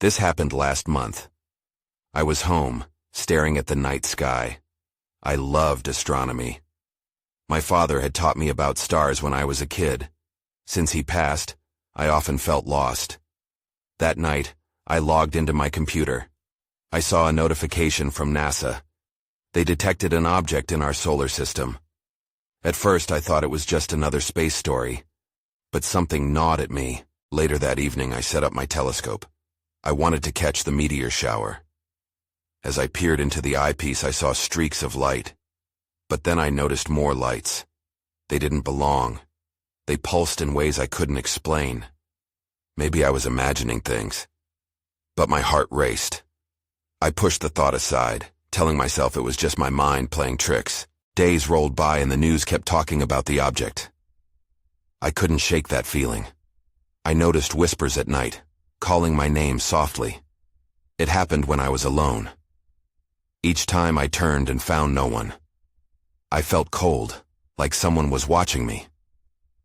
This happened last month. I was home, staring at the night sky. I loved astronomy. My father had taught me about stars when I was a kid. Since he passed, I often felt lost. That night, I logged into my computer. I saw a notification from NASA. They detected an object in our solar system. At first, I thought it was just another space story. But something gnawed at me. Later that evening, I set up my telescope. I wanted to catch the meteor shower. As I peered into the eyepiece, I saw streaks of light. But then I noticed more lights. They didn't belong. They pulsed in ways I couldn't explain. Maybe I was imagining things. But my heart raced. I pushed the thought aside, telling myself it was just my mind playing tricks. Days rolled by and the news kept talking about the object. I couldn't shake that feeling. I noticed whispers at night, calling my name softly. It happened when I was alone. Each time I turned and found no one. I felt cold, like someone was watching me.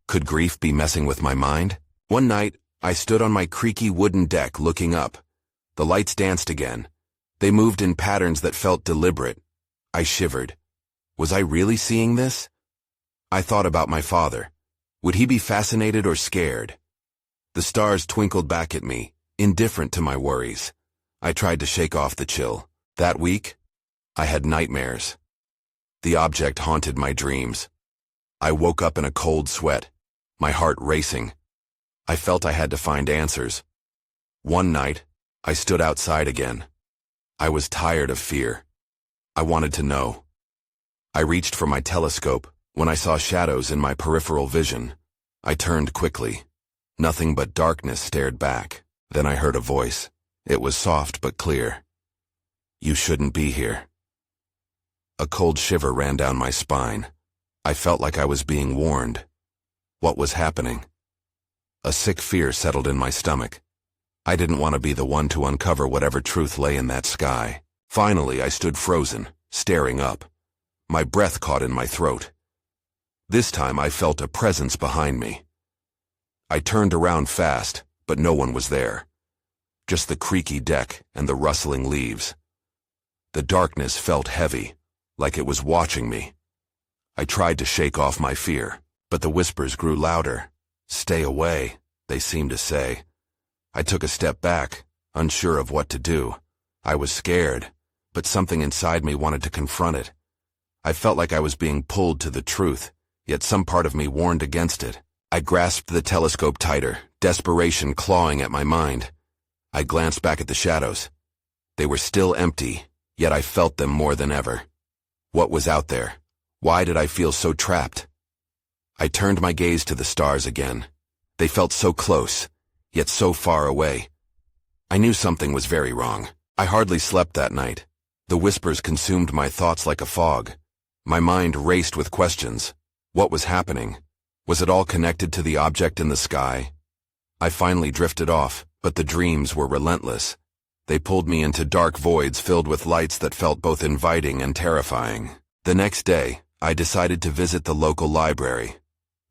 Could grief be messing with my mind? One night, I stood on my creaky wooden deck looking up. The lights danced again. They moved in patterns that felt deliberate. I shivered. Was I really seeing this? I thought about my father. Would he be fascinated or scared? The stars twinkled back at me, indifferent to my worries. I tried to shake off the chill. That week, I had nightmares. The object haunted my dreams. I woke up in a cold sweat, my heart racing. I felt I had to find answers. One night, I stood outside again. I was tired of fear. I wanted to know. I reached for my telescope when I saw shadows in my peripheral vision. I turned quickly. Nothing but darkness stared back. Then I heard a voice. It was soft but clear. You shouldn't be here. A cold shiver ran down my spine. I felt like I was being warned. What was happening? A sick fear settled in my stomach. I didn't want to be the one to uncover whatever truth lay in that sky. Finally, I stood frozen, staring up. My breath caught in my throat. This time I felt a presence behind me. I turned around fast, but no one was there. Just the creaky deck and the rustling leaves. The darkness felt heavy, like it was watching me. I tried to shake off my fear, but the whispers grew louder. Stay away, they seemed to say. I took a step back, unsure of what to do. I was scared, but something inside me wanted to confront it. I felt like I was being pulled to the truth, yet some part of me warned against it. I grasped the telescope tighter, desperation clawing at my mind. I glanced back at the shadows. They were still empty, yet I felt them more than ever. What was out there? Why did I feel so trapped? I turned my gaze to the stars again. They felt so close, yet so far away. I knew something was very wrong. I hardly slept that night. The whispers consumed my thoughts like a fog. My mind raced with questions. What was happening? Was it all connected to the object in the sky? I finally drifted off, but the dreams were relentless. They pulled me into dark voids filled with lights that felt both inviting and terrifying. The next day, I decided to visit the local library.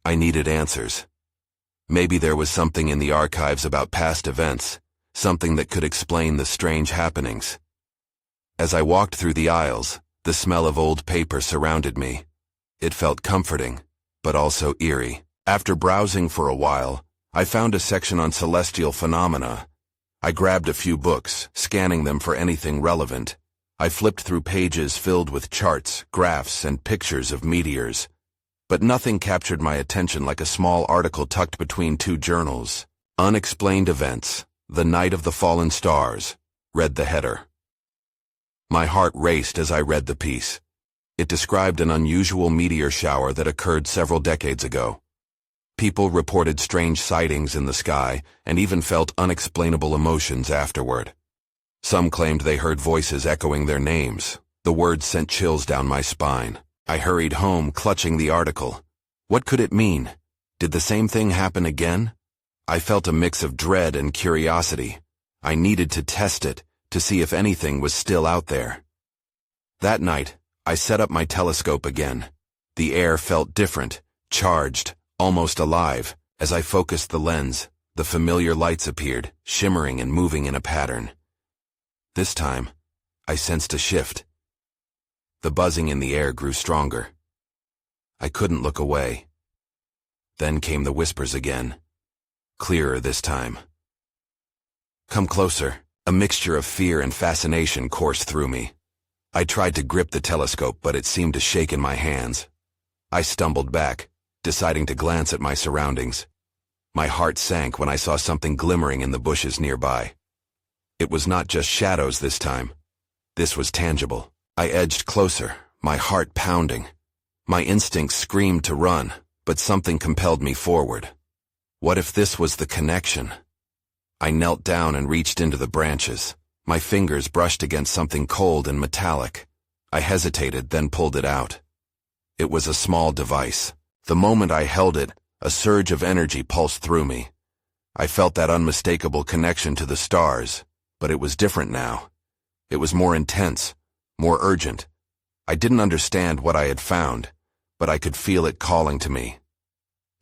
I needed answers. Maybe there was something in the archives about past events, something that could explain the strange happenings. As I walked through the aisles, the smell of old paper surrounded me. It felt comforting, but also eerie. After browsing for a while, I found a section on celestial phenomena. I grabbed a few books, scanning them for anything relevant. I flipped through pages filled with charts, graphs, and pictures of meteors. But nothing captured my attention like a small article tucked between two journals. Unexplained Events, The Night of the Fallen Stars, read the header. My heart raced as I read the piece. It described an unusual meteor shower that occurred several decades ago. People reported strange sightings in the sky and even felt unexplainable emotions afterward. Some claimed they heard voices echoing their names. The words sent chills down my spine. I hurried home, clutching the article. What could it mean? Did the same thing happen again? I felt a mix of dread and curiosity. I needed to test it, to see if anything was still out there. That night, I set up my telescope again. The air felt different, charged, almost alive. As I focused the lens, The familiar lights appeared, shimmering and moving in a pattern. This time, I sensed a shift. The buzzing in the air grew stronger. I couldn't look away. Then came the whispers again, clearer this time. "Come closer." A mixture of fear and fascination coursed through me. I tried to grip the telescope, but it seemed to shake in my hands. I stumbled back, deciding to glance at my surroundings. My heart sank when I saw something glimmering in the bushes nearby. It was not just shadows this time. This was tangible. I edged closer, my heart pounding. My instincts screamed to run, but something compelled me forward. What if this was the connection? I knelt down and reached into the branches. My fingers brushed against something cold and metallic. I hesitated, then pulled it out. It was a small device. The moment I held it, a surge of energy pulsed through me. I felt that unmistakable connection to the stars, but it was different now. It was more intense, more urgent. I didn't understand what I had found, but I could feel it calling to me.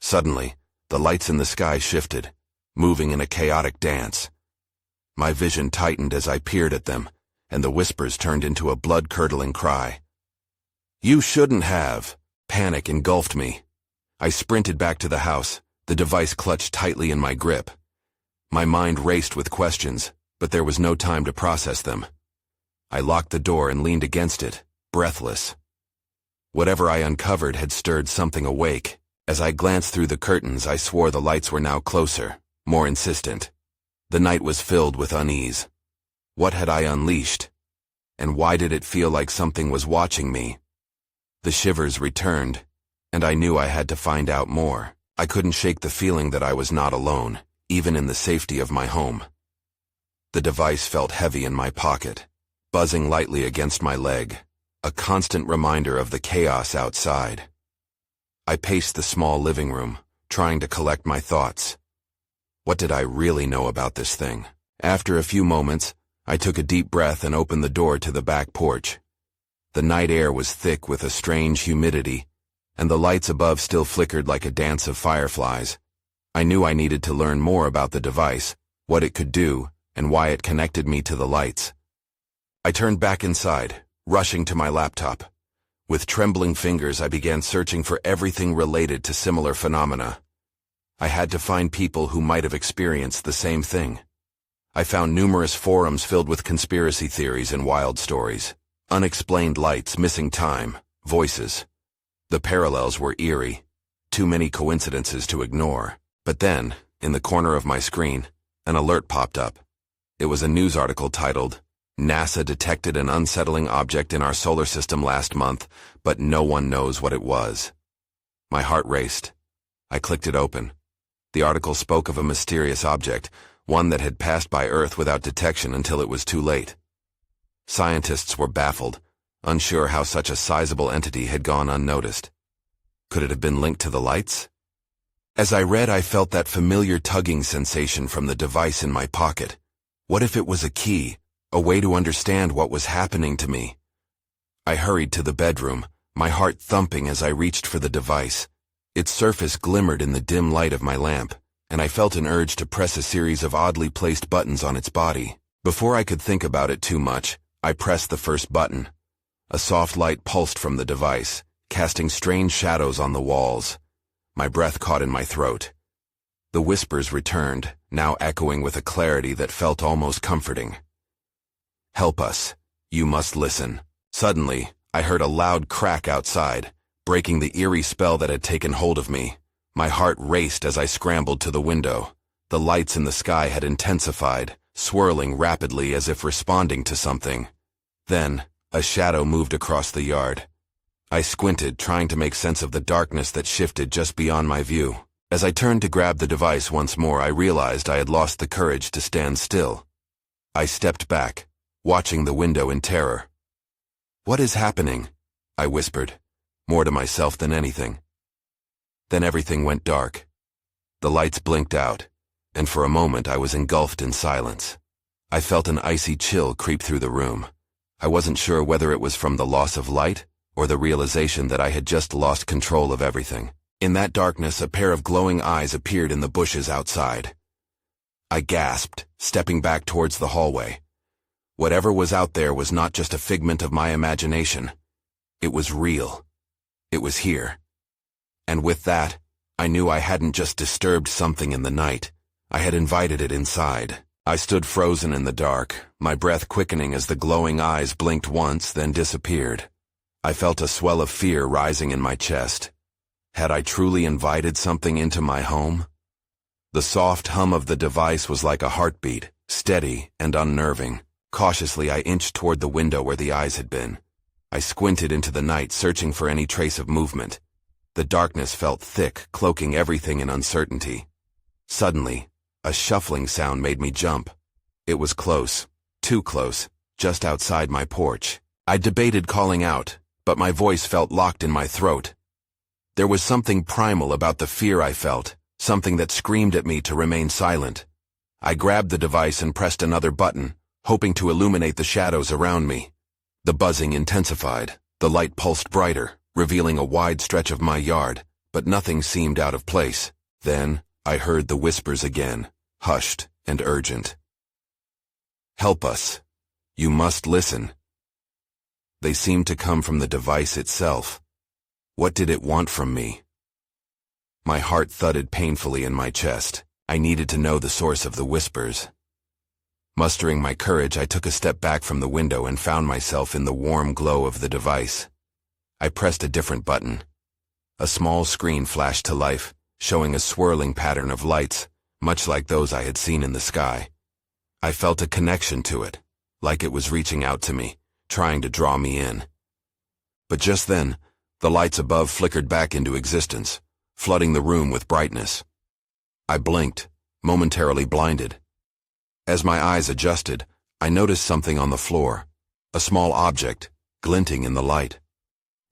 Suddenly, the lights in the sky shifted, moving in a chaotic dance. My vision tightened as I peered at them, and the whispers turned into a blood-curdling cry. "You shouldn't have!" Panic engulfed me. I sprinted back to the house, the device clutched tightly in my grip. My mind raced with questions, but there was no time to process them. I locked the door and leaned against it, breathless. Whatever I uncovered had stirred something awake. As I glanced through the curtains, I swore the lights were now closer, more insistent. The night was filled with unease. What had I unleashed? And why did it feel like something was watching me? The shivers returned, and I knew I had to find out more. I couldn't shake the feeling that I was not alone, even in the safety of my home. The device felt heavy in my pocket, buzzing lightly against my leg, a constant reminder of the chaos outside. I paced the small living room, trying to collect my thoughts. What did I really know about this thing? After a few moments, I took a deep breath and opened the door to the back porch. The night air was thick with a strange humidity, and the lights above still flickered like a dance of fireflies. I knew I needed to learn more about the device, what it could do, and why it connected me to the lights. I turned back inside, rushing to my laptop. With trembling fingers, I began searching for everything related to similar phenomena. I had to find people who might have experienced the same thing. I found numerous forums filled with conspiracy theories and wild stories. Unexplained lights, missing time, voices. The parallels were eerie. Too many coincidences to ignore. But then, in the corner of my screen, an alert popped up. It was a news article titled, "NASA detected an unsettling object in our solar system last month, but no one knows what it was." My heart raced. I clicked it open. The article spoke of a mysterious object, one that had passed by Earth without detection until it was too late. Scientists were baffled, unsure how such a sizable entity had gone unnoticed. Could it have been linked to the lights? As I read, I felt that familiar tugging sensation from the device in my pocket. What if it was a key, a way to understand what was happening to me? I hurried to the bedroom, my heart thumping as I reached for the device. Its surface glimmered in the dim light of my lamp, and I felt an urge to press a series of oddly placed buttons on its body. Before I could think about it too much, I pressed the first button. A soft light pulsed from the device, casting strange shadows on the walls. My breath caught in my throat. The whispers returned, now echoing with a clarity that felt almost comforting. "Help us. You must listen." Suddenly, I heard a loud crack outside, breaking the eerie spell that had taken hold of me. My heart raced as I scrambled to the window. The lights in the sky had intensified, swirling rapidly as if responding to something. Then, a shadow moved across the yard. I squinted, trying to make sense of the darkness that shifted just beyond my view. As I turned to grab the device once more, I realized I had lost the courage to stand still. I stepped back, watching the window in terror. "What is happening?" I whispered, more to myself than anything. Then everything went dark. The lights blinked out, and for a moment I was engulfed in silence. I felt an icy chill creep through the room. I wasn't sure whether it was from the loss of light or the realization that I had just lost control of everything. In that darkness, a pair of glowing eyes appeared in the bushes outside. I gasped, stepping back towards the hallway. Whatever was out there was not just a figment of my imagination. It was real. It was here. And with that, I knew I hadn't just disturbed something in the night. I had invited it inside. I stood frozen in the dark, my breath quickening as the glowing eyes blinked once, then disappeared. I felt a swell of fear rising in my chest. Had I truly invited something into my home? The soft hum of the device was like a heartbeat, steady and unnerving. Cautiously, I inched toward the window where the eyes had been. I squinted into the night, searching for any trace of movement. The darkness felt thick, cloaking everything in uncertainty. Suddenly, a shuffling sound made me jump. It was close, too close, just outside my porch. I debated calling out, but my voice felt locked in my throat. There was something primal about the fear I felt, something that screamed at me to remain silent. I grabbed the device and pressed another button, hoping to illuminate the shadows around me. The buzzing intensified. The light pulsed brighter, revealing a wide stretch of my yard, but nothing seemed out of place. Then, I heard the whispers again, hushed and urgent. "Help us. You must listen." They seemed to come from the device itself. What did it want from me? My heart thudded painfully in my chest. I needed to know the source of the whispers. Mustering my courage, I took a step back from the window and found myself in the warm glow of the device. I pressed a different button. A small screen flashed to life, showing a swirling pattern of lights, much like those I had seen in the sky. I felt a connection to it, like it was reaching out to me, trying to draw me in. But just then, the lights above flickered back into existence, flooding the room with brightness. I blinked, momentarily blinded. As my eyes adjusted, I noticed something on the floor, a small object, glinting in the light.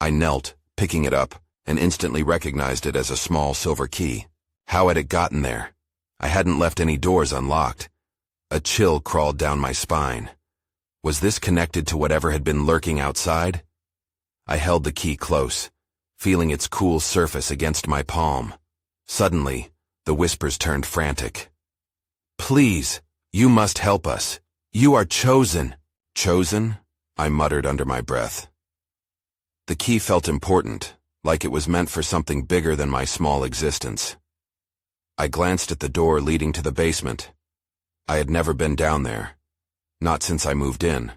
I knelt, picking it up, and instantly recognized it as a small silver key. How had it gotten there? I hadn't left any doors unlocked. A chill crawled down my spine. Was this connected to whatever had been lurking outside? I held the key close, feeling its cool surface against my palm. Suddenly, the whispers turned frantic. "Please, you must help us. You are chosen." "Chosen?" I muttered under my breath. The key felt important, like it was meant for something bigger than my small existence. I glanced at the door leading to the basement. I had never been down there, not since I moved in.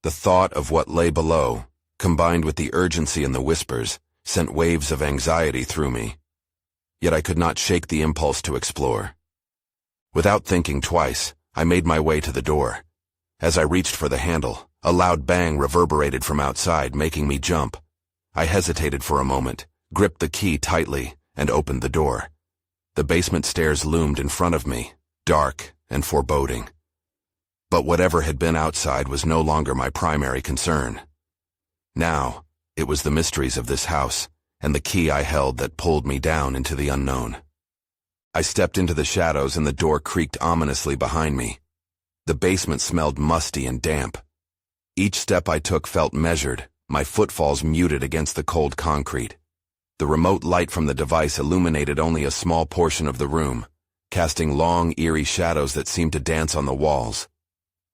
The thought of what lay below, combined with the urgency in the whispers, sent waves of anxiety through me. Yet I could not shake the impulse to explore. Without thinking twice, I made my way to the door. As I reached for the handle, a loud bang reverberated from outside, making me jump. I hesitated for a moment, gripped the key tightly, and opened the door. The basement stairs loomed in front of me, dark and foreboding. But whatever had been outside was no longer my primary concern. Now, it was the mysteries of this house, and the key I held that pulled me down into the unknown. I stepped into the shadows and the door creaked ominously behind me. The basement smelled musty and damp. Each step I took felt measured, my footfalls muted against the cold concrete. The remote light from the device illuminated only a small portion of the room, casting long, eerie shadows that seemed to dance on the walls.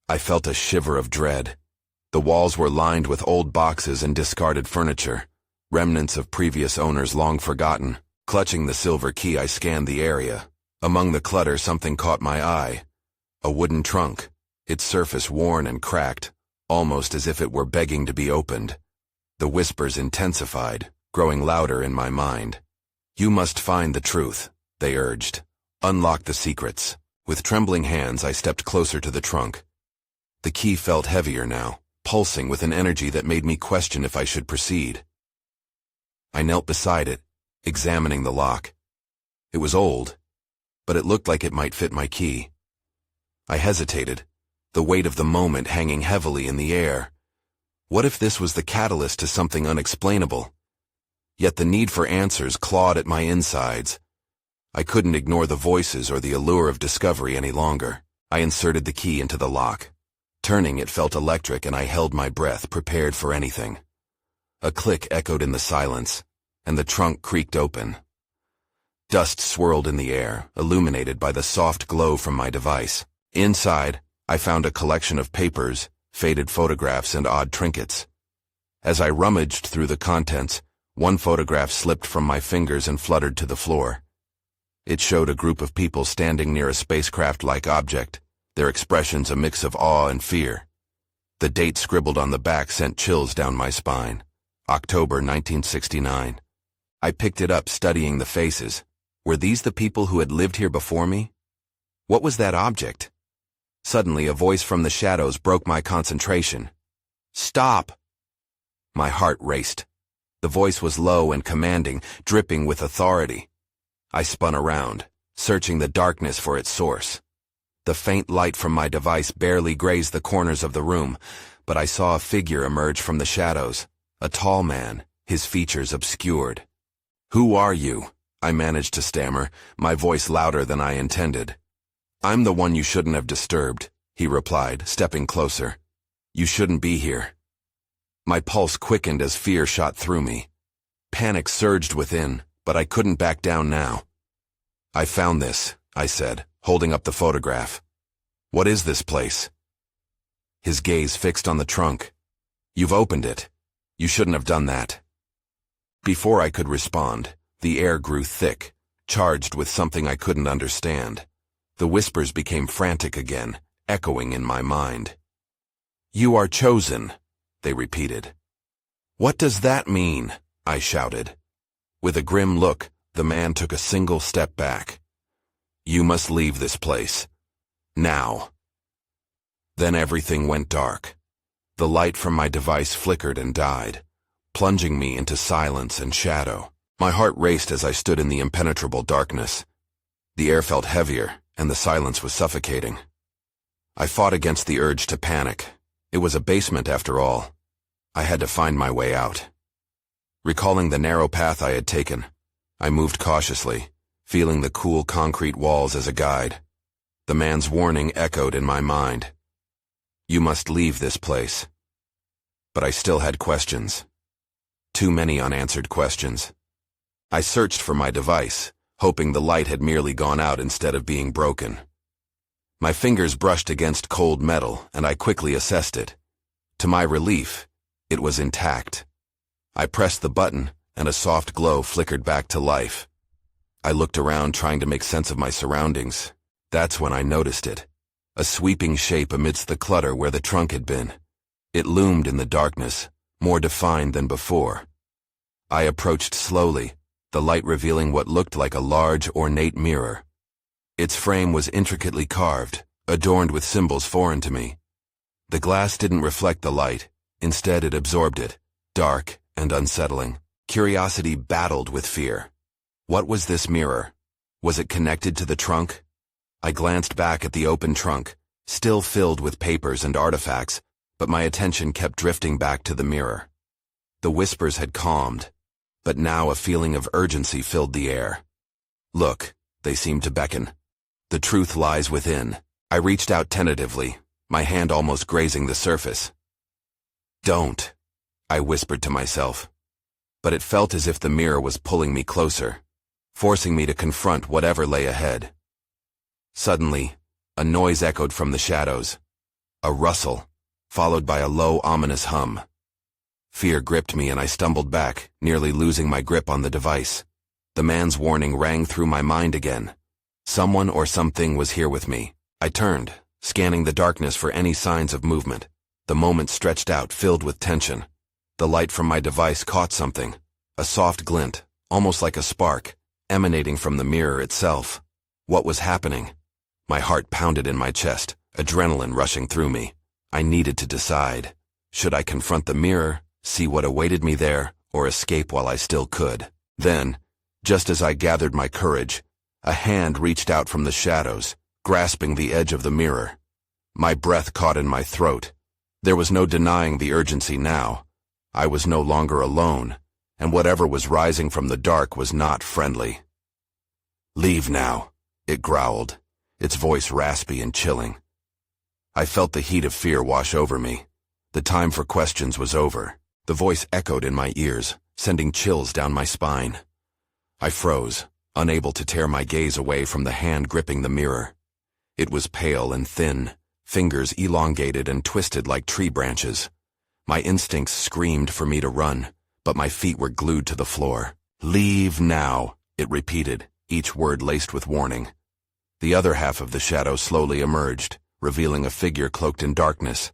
I felt a shiver of dread. The walls were lined with old boxes and discarded furniture, remnants of previous owners long forgotten. Clutching the silver key, I scanned the area. Among the clutter, something caught my eye. A wooden trunk, its surface worn and cracked, almost as if it were begging to be opened. The whispers intensified, growing louder in my mind. "You must find the truth," they urged. "Unlock the secrets." With trembling hands, I stepped closer to the trunk. The key felt heavier now, pulsing with an energy that made me question if I should proceed. I knelt beside it, examining the lock. It was old, but it looked like it might fit my key. I hesitated, the weight of the moment hanging heavily in the air. What if this was the catalyst to something unexplainable? Yet the need for answers clawed at my insides. I couldn't ignore the voices or the allure of discovery any longer. I inserted the key into the lock. Turning, it felt electric, and I held my breath, prepared for anything. A click echoed in the silence, and the trunk creaked open. Dust swirled in the air, illuminated by the soft glow from my device. Inside, I found a collection of papers, faded photographs, and odd trinkets. As I rummaged through the contents, one photograph slipped from my fingers and fluttered to the floor. It showed a group of people standing near a spacecraft-like object, their expressions a mix of awe and fear. The date scribbled on the back sent chills down my spine. October 1969. I picked it up, studying the faces. Were these the people who had lived here before me? What was that object? Suddenly, a voice from the shadows broke my concentration. "Stop!" My heart raced. The voice was low and commanding, dripping with authority. I spun around, searching the darkness for its source. The faint light from my device barely grazed the corners of the room, but I saw a figure emerge from the shadows, a tall man, his features obscured. "Who are you?" I managed to stammer, my voice louder than I intended. "I'm the one you shouldn't have disturbed," he replied, stepping closer. "You shouldn't be here." My pulse quickened as fear shot through me. Panic surged within, but I couldn't back down now. "I found this," I said, holding up the photograph. "What is this place?" His gaze fixed on the trunk. "You've opened it. You shouldn't have done that." Before I could respond, the air grew thick, charged with something I couldn't understand. The whispers became frantic again, echoing in my mind. "You are chosen," they repeated. "What does that mean?" I shouted. With a grim look, the man took a single step back. "You must leave this place. Now." Then everything went dark. The light from my device flickered and died, plunging me into silence and shadow. My heart raced as I stood in the impenetrable darkness. The air felt heavier, and the silence was suffocating. I fought against the urge to panic. It was a basement after all. I had to find my way out. Recalling the narrow path I had taken, I moved cautiously, feeling the cool concrete walls as a guide. The man's warning echoed in my mind. "You must leave this place." But I still had questions. Too many unanswered questions. I searched for my device, hoping the light had merely gone out instead of being broken. My fingers brushed against cold metal, and I quickly assessed it. To my relief, it was intact. I pressed the button, and a soft glow flickered back to life. I looked around, trying to make sense of my surroundings. That's when I noticed it. A sweeping shape amidst the clutter where the trunk had been. It loomed in the darkness, more defined than before. I approached slowly, the light revealing what looked like a large, ornate mirror. Its frame was intricately carved, adorned with symbols foreign to me. The glass didn't reflect the light. Instead, it absorbed it, dark and unsettling. Curiosity battled with fear. What was this mirror? Was it connected to the trunk? I glanced back at the open trunk, still filled with papers and artifacts, but my attention kept drifting back to the mirror. The whispers had calmed, but now a feeling of urgency filled the air. "Look," they seemed to beckon. "The truth lies within." I reached out tentatively, my hand almost grazing the surface. "Don't," I whispered to myself. But it felt as if the mirror was pulling me closer, forcing me to confront whatever lay ahead. Suddenly, a noise echoed from the shadows. A rustle, followed by a low, ominous hum. Fear gripped me and I stumbled back, nearly losing my grip on the device. The man's warning rang through my mind again. Someone or something was here with me. I turned, scanning the darkness for any signs of movement. The moment stretched out, filled with tension. The light from my device caught something, a soft glint, almost like a spark, emanating from the mirror itself. What was happening? My heart pounded in my chest, adrenaline rushing through me. I needed to decide. Should I confront the mirror, see what awaited me there, or escape while I still could? Then, just as I gathered my courage, a hand reached out from the shadows, grasping the edge of the mirror. My breath caught in my throat. There was no denying the urgency now. I was no longer alone, and whatever was rising from the dark was not friendly. "Leave now," it growled, its voice raspy and chilling. I felt the heat of fear wash over me. The time for questions was over. The voice echoed in my ears, sending chills down my spine. I froze, unable to tear my gaze away from the hand gripping the mirror. It was pale and thin, fingers elongated and twisted like tree branches. My instincts screamed for me to run, but my feet were glued to the floor. "Leave now," it repeated, each word laced with warning. The other half of the shadow slowly emerged, revealing a figure cloaked in darkness.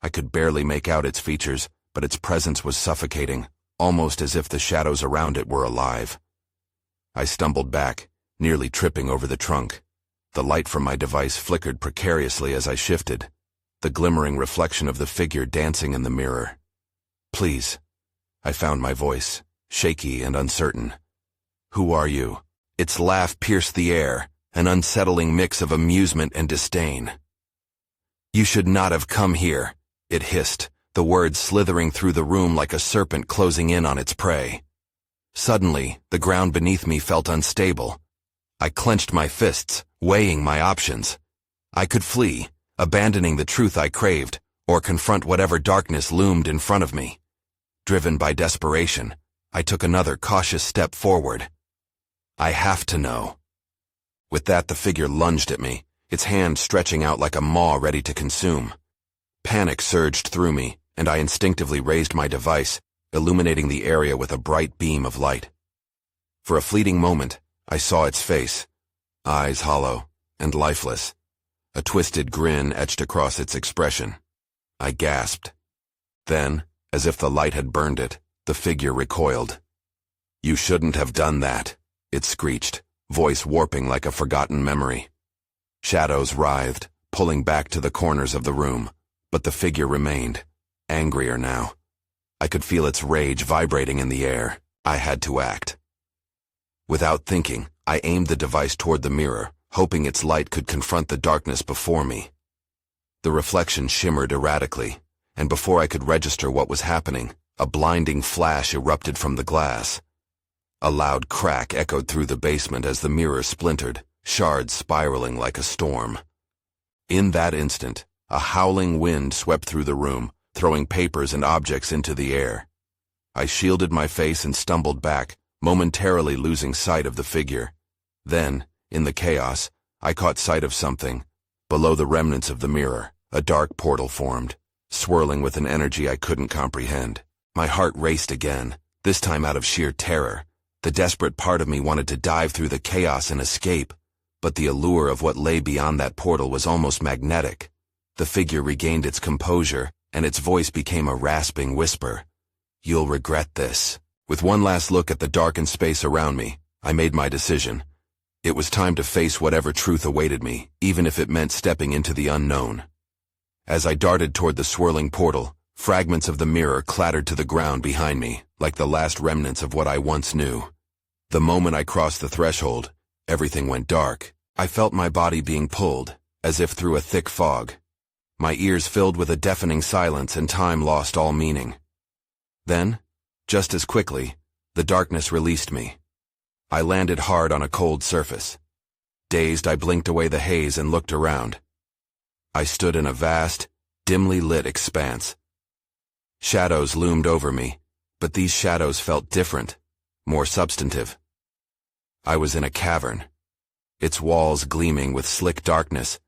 I could barely make out its features, but its presence was suffocating, almost as if the shadows around it were alive. I stumbled back, nearly tripping over the trunk. The light from my device flickered precariously as I shifted, the glimmering reflection of the figure dancing in the mirror. "Please." I found my voice, shaky and uncertain. "Who are you?" Its laugh pierced the air, an unsettling mix of amusement and disdain. "You should not have come here," it hissed, the words slithering through the room like a serpent closing in on its prey. Suddenly, the ground beneath me felt unstable. I clenched my fists, weighing my options. I could flee, abandoning the truth I craved, or confront whatever darkness loomed in front of me. Driven by desperation, I took another cautious step forward. "I have to know." With that, the figure lunged at me, its hand stretching out like a maw ready to consume. Panic surged through me, and I instinctively raised my device, illuminating the area with a bright beam of light. For a fleeting moment, I saw its face, eyes hollow and lifeless, a twisted grin etched across its expression. I gasped. Then, as if the light had burned it, the figure recoiled. "You shouldn't have done that," it screeched, voice warping like a forgotten memory. Shadows writhed, pulling back to the corners of the room, but the figure remained, angrier now. I could feel its rage vibrating in the air. I had to act. Without thinking, I aimed the device toward the mirror, hoping its light could confront the darkness before me. The reflection shimmered erratically, and before I could register what was happening, a blinding flash erupted from the glass. A loud crack echoed through the basement as the mirror splintered, shards spiraling like a storm. In that instant, a howling wind swept through the room, throwing papers and objects into the air. I shielded my face and stumbled back, momentarily losing sight of the figure. Then, in the chaos, I caught sight of something. Below the remnants of the mirror, a dark portal formed, swirling with an energy I couldn't comprehend. My heart raced again, this time out of sheer terror. The desperate part of me wanted to dive through the chaos and escape, but the allure of what lay beyond that portal was almost magnetic. The figure regained its composure, and its voice became a rasping whisper. "You'll regret this." With one last look at the darkened space around me, I made my decision. It was time to face whatever truth awaited me, even if it meant stepping into the unknown. As I darted toward the swirling portal, fragments of the mirror clattered to the ground behind me, like the last remnants of what I once knew. The moment I crossed the threshold, everything went dark. I felt my body being pulled, as if through a thick fog. My ears filled with a deafening silence and time lost all meaning. Then, just as quickly, the darkness released me. I landed hard on a cold surface. Dazed, I blinked away the haze and looked around. I stood in a vast, dimly lit expanse. Shadows loomed over me, but these shadows felt different, more substantive. I was in a cavern, its walls gleaming with slick darkness,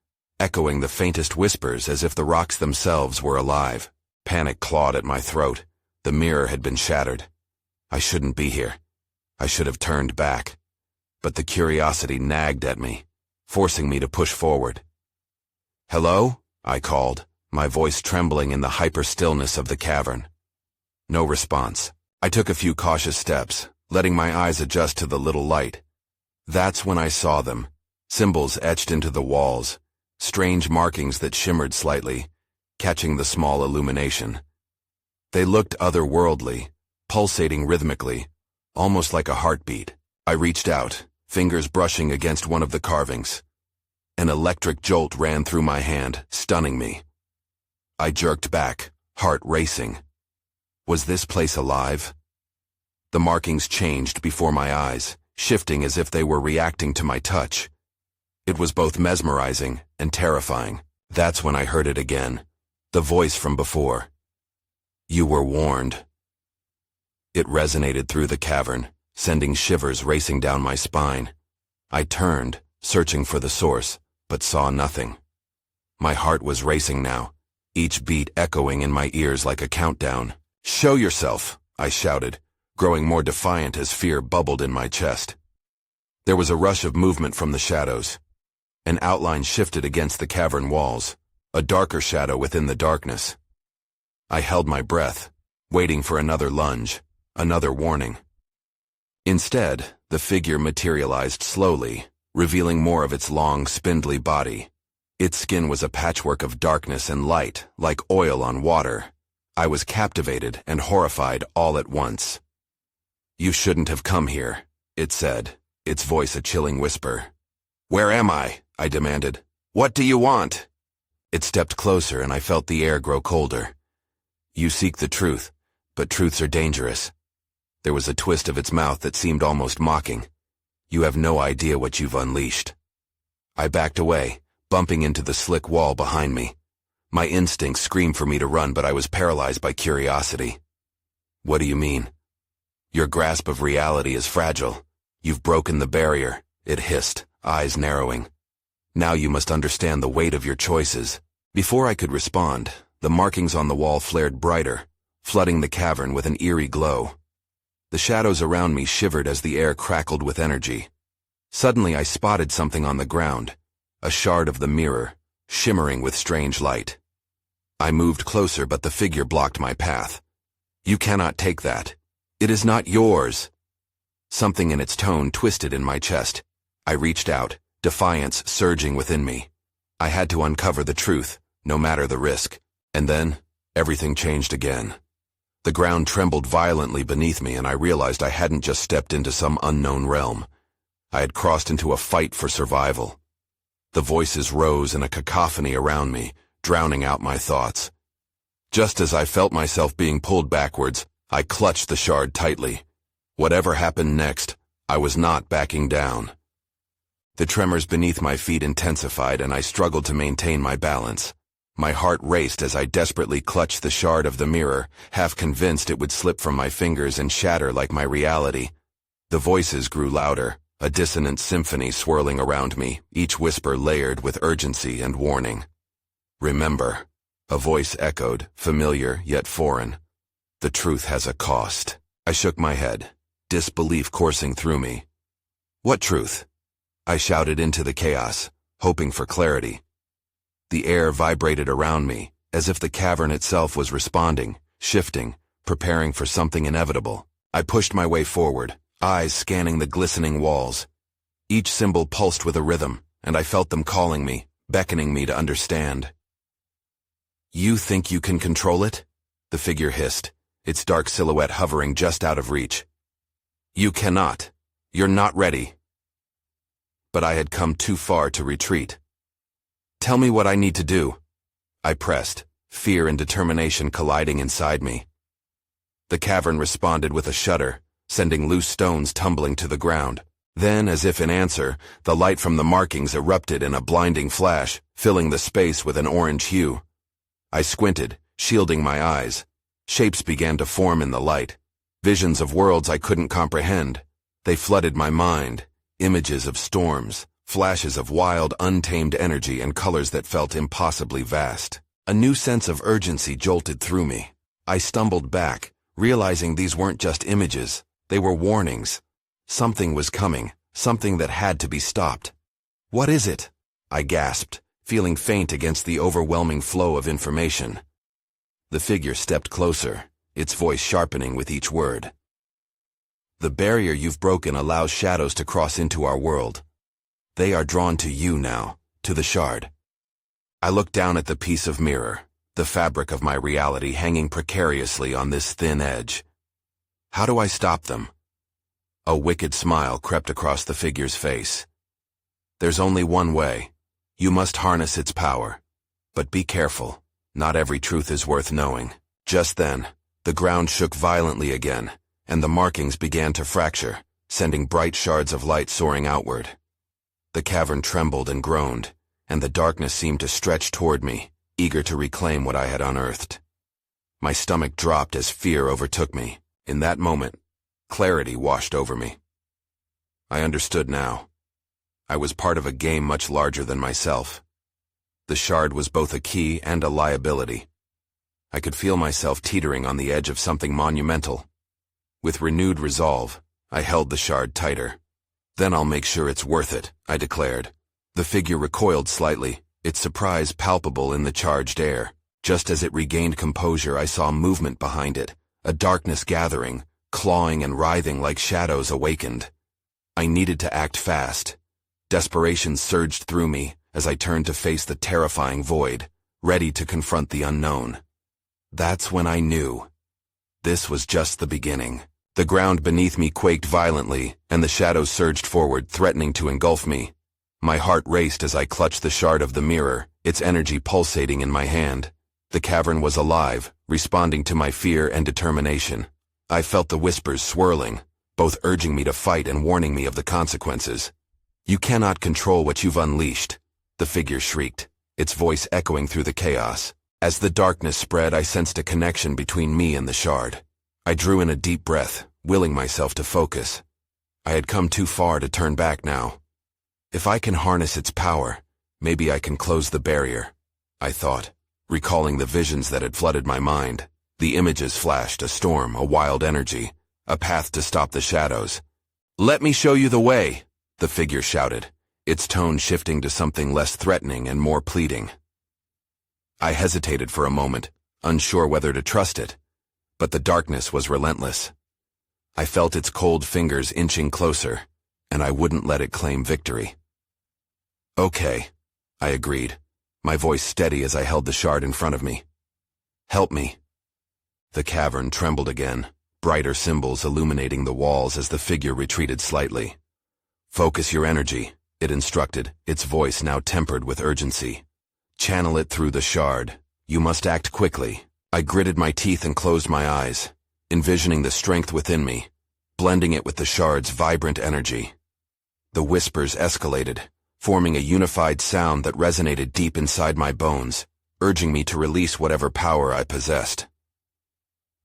echoing the faintest whispers as if the rocks themselves were alive. Panic clawed at my throat. The mirror had been shattered. I shouldn't be here. I should have turned back. But the curiosity nagged at me, forcing me to push forward. "Hello?" I called, my voice trembling in the hyper-stillness of the cavern. No response. I took a few cautious steps, letting my eyes adjust to the little light. That's when I saw them, symbols etched into the walls, strange markings that shimmered slightly, catching the small illumination. They looked otherworldly, pulsating rhythmically, almost like a heartbeat. I reached out, fingers brushing against one of the carvings. An electric jolt ran through my hand, stunning me. I jerked back, heart racing. Was this place alive? The markings changed before my eyes, shifting as if they were reacting to my touch. It was both mesmerizing and terrifying. That's when I heard it again, the voice from before. "You were warned." It resonated through the cavern, sending shivers racing down my spine. I turned, searching for the source, but saw nothing. My heart was racing now, each beat echoing in my ears like a countdown. "Show yourself," I shouted, growing more defiant as fear bubbled in my chest. There was a rush of movement from the shadows. An outline shifted against the cavern walls, a darker shadow within the darkness. I held my breath, waiting for another lunge, another warning. Instead, the figure materialized slowly, revealing more of its long, spindly body. Its skin was a patchwork of darkness and light, like oil on water. I was captivated and horrified all at once. "You shouldn't have come here," it said, its voice a chilling whisper. "Where am I?" I demanded. "What do you want?" It stepped closer and I felt the air grow colder. "You seek the truth, but truths are dangerous." There was a twist of its mouth that seemed almost mocking. "You have no idea what you've unleashed." I backed away, bumping into the slick wall behind me. My instincts screamed for me to run, but I was paralyzed by curiosity. "What do you mean?" "Your grasp of reality is fragile. You've broken the barrier," it hissed, eyes narrowing. "Now you must understand the weight of your choices." Before I could respond, the markings on the wall flared brighter, flooding the cavern with an eerie glow. The shadows around me shivered as the air crackled with energy. Suddenly I spotted something on the ground, a shard of the mirror, shimmering with strange light. I moved closer, but the figure blocked my path. "You cannot take that. It is not yours." Something in its tone twisted in my chest. I reached out, defiance surging within me. I had to uncover the truth, no matter the risk. And then, everything changed again. The ground trembled violently beneath me, and I realized I hadn't just stepped into some unknown realm. I had crossed into a fight for survival. The voices rose in a cacophony around me, drowning out my thoughts. Just as I felt myself being pulled backwards, I clutched the shard tightly. Whatever happened next, I was not backing down. The tremors beneath my feet intensified, and I struggled to maintain my balance. My heart raced as I desperately clutched the shard of the mirror, half convinced it would slip from my fingers and shatter like my reality. The voices grew louder, a dissonant symphony swirling around me, each whisper layered with urgency and warning. "Remember," a voice echoed, familiar yet foreign. "The truth has a cost." I shook my head, disbelief coursing through me. "What truth?" I shouted into the chaos, hoping for clarity. The air vibrated around me, as if the cavern itself was responding, shifting, preparing for something inevitable. I pushed my way forward, eyes scanning the glistening walls. Each symbol pulsed with a rhythm, and I felt them calling me, beckoning me to understand. "You think you can control it?" the figure hissed, its dark silhouette hovering just out of reach. "You cannot. You're not ready." But I had come too far to retreat. "Tell me what I need to do." I pressed, fear and determination colliding inside me. The cavern responded with a shudder, sending loose stones tumbling to the ground. Then, as if in answer, the light from the markings erupted in a blinding flash, filling the space with an orange hue. I squinted, shielding my eyes. Shapes began to form in the light, visions of worlds I couldn't comprehend. They flooded my mind, images of storms, flashes of wild, untamed energy and colors that felt impossibly vast. A new sense of urgency jolted through me. I stumbled back, realizing these weren't just images, they were warnings. Something was coming, something that had to be stopped. "What is it?" I gasped, feeling faint against the overwhelming flow of information. The figure stepped closer, its voice sharpening with each word. "The barrier you've broken allows shadows to cross into our world. They are drawn to you now, to the shard." I looked down at the piece of mirror, the fabric of my reality hanging precariously on this thin edge. How do I stop them? A wicked smile crept across the figure's face. "There's only one way. You must harness its power. But be careful. Not every truth is worth knowing." Just then, the ground shook violently again, and the markings began to fracture, sending bright shards of light soaring outward. The cavern trembled and groaned, and the darkness seemed to stretch toward me, eager to reclaim what I had unearthed. My stomach dropped as fear overtook me. In that moment, Clarity washed over me. I understood now. I was part of a game much larger than myself. The shard was both a key and a liability. I could feel myself teetering on the edge of something monumental. With renewed resolve, I held the shard tighter. "Then I'll make sure it's worth it," I declared. The figure recoiled slightly, its surprise palpable in the charged air. Just as it regained composure, I saw movement behind it, a darkness gathering, clawing and writhing like shadows awakened. I needed to act fast. Desperation surged through me as I turned to face the terrifying void, ready to confront the unknown. That's when I knew. This was just the beginning. The ground beneath me quaked violently, and the shadows surged forward, threatening to engulf me. My heart raced as I clutched the shard of the mirror, its energy pulsating in my hand. The cavern was alive, responding to my fear and determination. I felt the whispers swirling, both urging me to fight and warning me of the consequences. "You cannot control what you've unleashed," the figure shrieked, its voice echoing through the chaos. As the darkness spread, I sensed a connection between me and the shard. I drew in a deep breath, willing myself to focus. I had come too far to turn back now. If I can harness its power, maybe I can close the barrier, I thought, recalling the visions that had flooded my mind. The images flashed, a storm, a wild energy, a path to stop the shadows. "Let me show you the way," the figure shouted, its tone shifting to something less threatening and more pleading. I hesitated for a moment, unsure whether to trust it, but the darkness was relentless. I felt its cold fingers inching closer, and I wouldn't let it claim victory. "Okay," I agreed, my voice steady as I held the shard in front of me. "Help me." The cavern trembled again, brighter symbols illuminating the walls as the figure retreated slightly. "Focus your energy," it instructed, its voice now tempered with urgency. "Channel it through the shard. You must act quickly." I gritted my teeth and closed my eyes, envisioning the strength within me, blending it with the shard's vibrant energy. The whispers escalated, forming a unified sound that resonated deep inside my bones, urging me to release whatever power I possessed.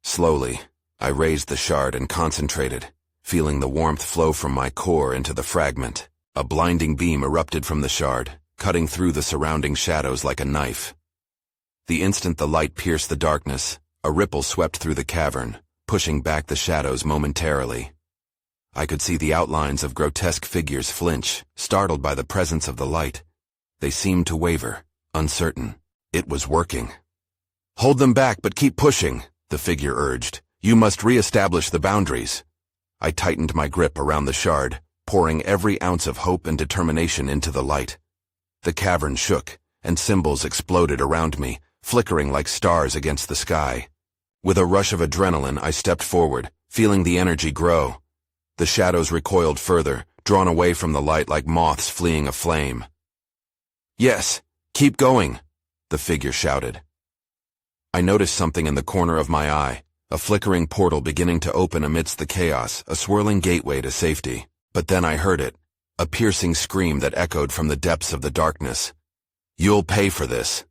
Slowly, I raised the shard and concentrated, feeling the warmth flow from my core into the fragment. A blinding beam erupted from the shard, cutting through the surrounding shadows like a knife. The instant the light pierced the darkness, a ripple swept through the cavern, pushing back the shadows momentarily. I could see the outlines of grotesque figures flinch, startled by the presence of the light. They seemed to waver, uncertain. It was working. "Hold them back, but keep pushing," the figure urged. "You must re-establish the boundaries." I tightened my grip around the shard, pouring every ounce of hope and determination into the light. The cavern shook, and symbols exploded around me, flickering like stars against the sky. With a rush of adrenaline, I stepped forward, feeling the energy grow. The shadows recoiled further, drawn away from the light like moths fleeing a flame. "Yes, keep going," the figure shouted. I noticed something in the corner of my eye, a flickering portal beginning to open amidst the chaos, a swirling gateway to safety. But then I heard it, a piercing scream that echoed from the depths of the darkness. "You'll pay for this."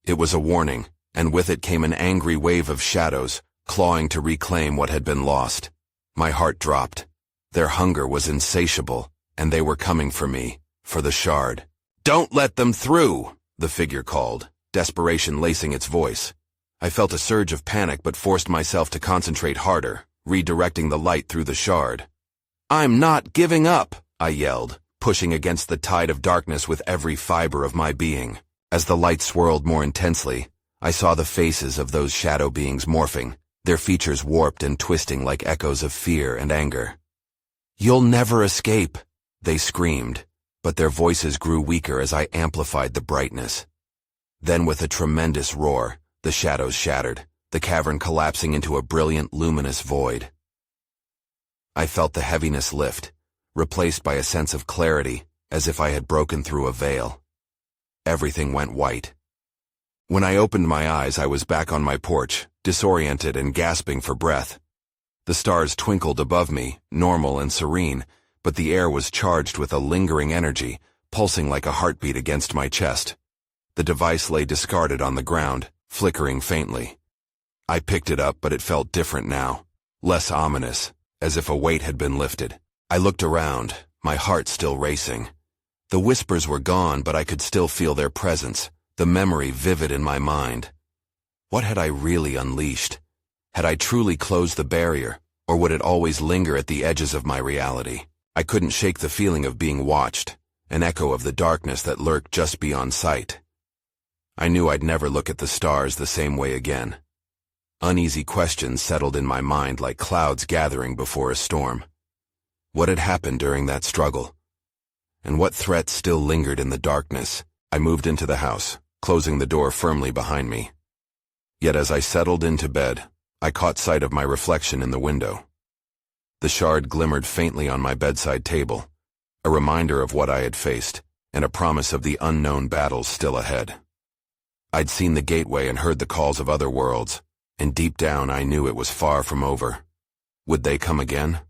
It was a warning, and with it came an angry wave of shadows, clawing to reclaim what had been lost. My heart dropped. Their hunger was insatiable, and they were coming for me, for the shard. "Don't let them through," the figure called, desperation lacing its voice. I felt a surge of panic but forced myself to concentrate harder, redirecting the light through the shard. "I'm not giving up," I yelled, pushing against the tide of darkness with every fiber of my being. As the light swirled more intensely, I saw the faces of those shadow beings morphing, their features warped and twisting like echoes of fear and anger. "You'll never escape," they screamed, but their voices grew weaker as I amplified the brightness. Then with a tremendous roar, the shadows shattered, the cavern collapsing into a brilliant, luminous void. I felt the heaviness lift, replaced by a sense of clarity, as if I had broken through a veil. Everything went white. When I opened my eyes, I was back on my porch, disoriented and gasping for breath. The stars twinkled above me, normal and serene, but the air was charged with a lingering energy, pulsing like a heartbeat against my chest. The device lay discarded on the ground, flickering faintly. I picked it up, but it felt different now, less ominous, as if a weight had been lifted. I looked around, my heart still racing. The whispers were gone, but I could still feel their presence, the memory vivid in my mind. What had I really unleashed? Had I truly closed the barrier, or would it always linger at the edges of my reality? I couldn't shake the feeling of being watched, an echo of the darkness that lurked just beyond sight. I knew I'd never look at the stars the same way again. Uneasy questions settled in my mind like clouds gathering before a storm. What had happened during that struggle? And what threats still lingered in the darkness? I moved into the house, closing the door firmly behind me. Yet as I settled into bed, I caught sight of my reflection in the window. The shard glimmered faintly on my bedside table, a reminder of what I had faced, and a promise of the unknown battles still ahead. I'd seen the gateway and heard the calls of other worlds, and deep down I knew it was far from over. Would they come again?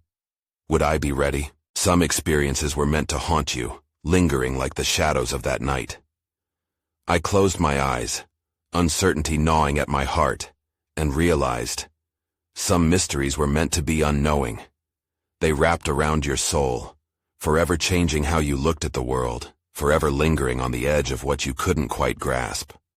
Would I be ready? Some experiences were meant to haunt you, lingering like the shadows of that night. I closed my eyes, uncertainty gnawing at my heart, and realized some mysteries were meant to be unknowing. They wrapped around your soul, forever changing how you looked at the world, forever lingering on the edge of what you couldn't quite grasp.